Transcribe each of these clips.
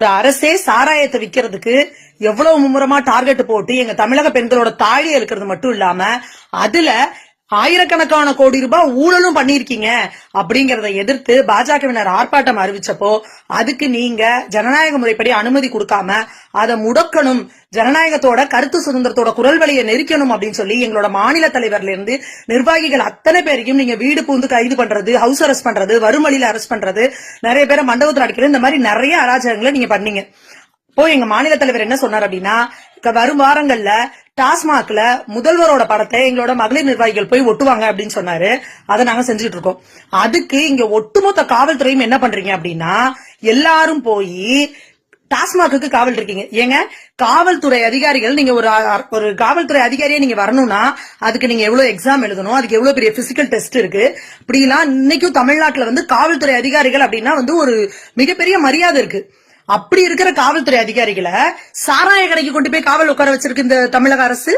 அரசே சாராயத்தை விக்கிறதுக்கு எவ்வளவு மும்முரமா டார்கெட் போட்டு எங்க தமிழக பெண்களோட தாழி இருக்கிறது மட்டும் இல்லாம அதுல ஆயிரக்கணக்கான கோடி ரூபாய் ஊழலும் பண்ணிருக்கீங்க அப்படிங்கறத எதிர்த்து பாஜகவினர் ஆர்ப்பாட்டம் அறிவிச்சப்போ அதுக்கு நீங்க ஜனநாயக முறைப்படி அனுமதி கொடுக்காம அதை முடக்கணும், ஜனநாயகத்தோட கருத்து சுதந்திரத்தோட குரல் வழியை நெரிக்கணும் அப்படின்னு சொல்லி எங்களோட மாநில தலைவர்ல இருந்து நிர்வாகிகள் அத்தனை பேரையும் நீங்க வீடு பூந்து கைது பண்றது, ஹவுஸ் அரெஸ்ட் பண்றது, வரும் வழியில அரெஸ்ட் பண்றது, நிறைய பேரை மண்டபத்தில் அடிக்கிறது, இந்த மாதிரி நிறைய அராஜகங்களை நீங்க பண்ணீங்க. இப்போ எங்க மாநில தலைவர் என்ன சொன்னார் அப்படின்னா, வரும் வாரங்கள்ல டாஸ்மாக்ல முதல்வரோட படத்தை எங்களோட மகளிர் நிர்வாகிகள் போய் ஒட்டுவாங்க அப்படின்னு சொன்னாரு. அதை நாங்க செஞ்சுட்டு இருக்கோம். அதுக்கு இங்க ஒட்டுமொத்த காவல்துறையும் என்ன பண்றீங்க அப்படின்னா, எல்லாரும் போய் டாஸ்மாக்கு காவல் இருக்கீங்க. ஏங்க, காவல்துறை அதிகாரிகள், நீங்க ஒரு காவல்துறை அதிகாரியே நீங்க வரணும்னா அதுக்கு நீங்க எவ்வளவு எக்ஸாம் எழுதணும், அதுக்கு எவ்வளவு பெரிய பிசிக்கல் டெஸ்ட் இருக்கு. இப்படி எல்லாம் இன்னைக்கும் தமிழ்நாட்டுல காவல்துறை அதிகாரிகள் அப்படின்னா ஒரு மிகப்பெரிய மரியாதை இருக்கு. அப்படி இருக்கிற காவல்துறை அதிகாரிகளை சாராய கடைக்கு கொண்டு போய் காவல் உட்கார வச்சிருக்கு இந்த தமிழக அரசு.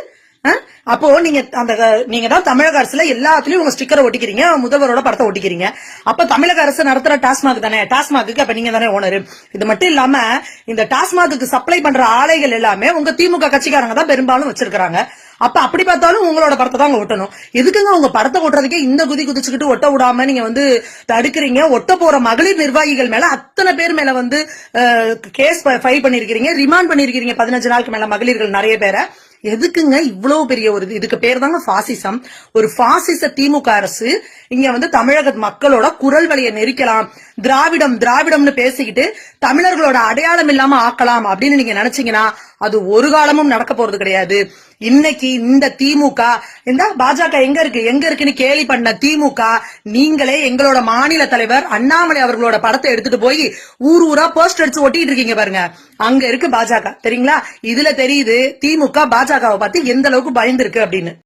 அப்போ நீங்க தான் தமிழக அரசுல எல்லாத்துலயும் உங்க ஸ்டிக்கரை ஒட்டிக்கிறீங்க, முதல்வரோட படத்தை ஒட்டிக்கிறீங்க. அப்ப தமிழக அரசு நடத்துற டாஸ்மாக் தானே, டாஸ்மாக்கு அப்ப நீங்க தானே ஓனர். இது மட்டும் இல்லாம இந்த டாஸ்மாக்கு சப்ளை பண்ற ஆலைகள் எல்லாமே உங்க திமுக கட்சிக்காரங்க தான் பெரும்பாலும் வச்சிருக்காங்க. அப்ப அப்படி பார்த்தாலும் உங்களோட படத்தை தான் ஒட்டணும். எதுக்குங்க உங்க படத்தை ஒட்டுறதுக்கே இந்த குதிச்சுக்கிட்டு ஒட்ட விடாம நீங்க தடுக்கிறீங்க? ஒட்ட போற மகளிர் நிர்வாகிகள் மேல அத்தனை பேர் மேல கேஸ் ஃபைல் பண்ணிருக்கீங்க, ரிமாண்ட் பண்ணிருக்கீங்க 15 நாளுக்கு மேல மகளிர்கள் நிறைய பேரை. எதுக்குங்க இவ்வளவு பெரிய ஒரு இதுக்கு பேர் தாங்க பாசிசம். ஒரு பாசிச திமுக அரசு இங்க தமிழக மக்களோட குரல் வழியை நெரிக்கலாம், திராவிடம்னு பேசிக்கிட்டு தமிழர்களோட அடையாளம் இல்லாம ஆக்கலாம் அப்படின்னு நீங்க நினைச்சீங்கன்னா அது ஒரு காலமும் நடக்க போறது கிடையாது. இன்னைக்கு இந்த திமுக, இந்த பாஜக எங்க இருக்குன்னு கேலி பண்ண திமுக, நீங்களே எங்களோட மாநில தலைவர் அண்ணாமலை அவர்களோட படத்தை எடுத்துட்டு போய் ஊரா போஸ்டர் அடிச்சு ஒட்டிட்டு இருக்கீங்க பாருங்க. அங்க இருக்கு பாஜக, தெரியுங்களா? இதுல தெரியுது திமுக பாஜகவை பார்த்து எந்த அளவுக்கு பயந்து இருக்கு அப்படின்னு.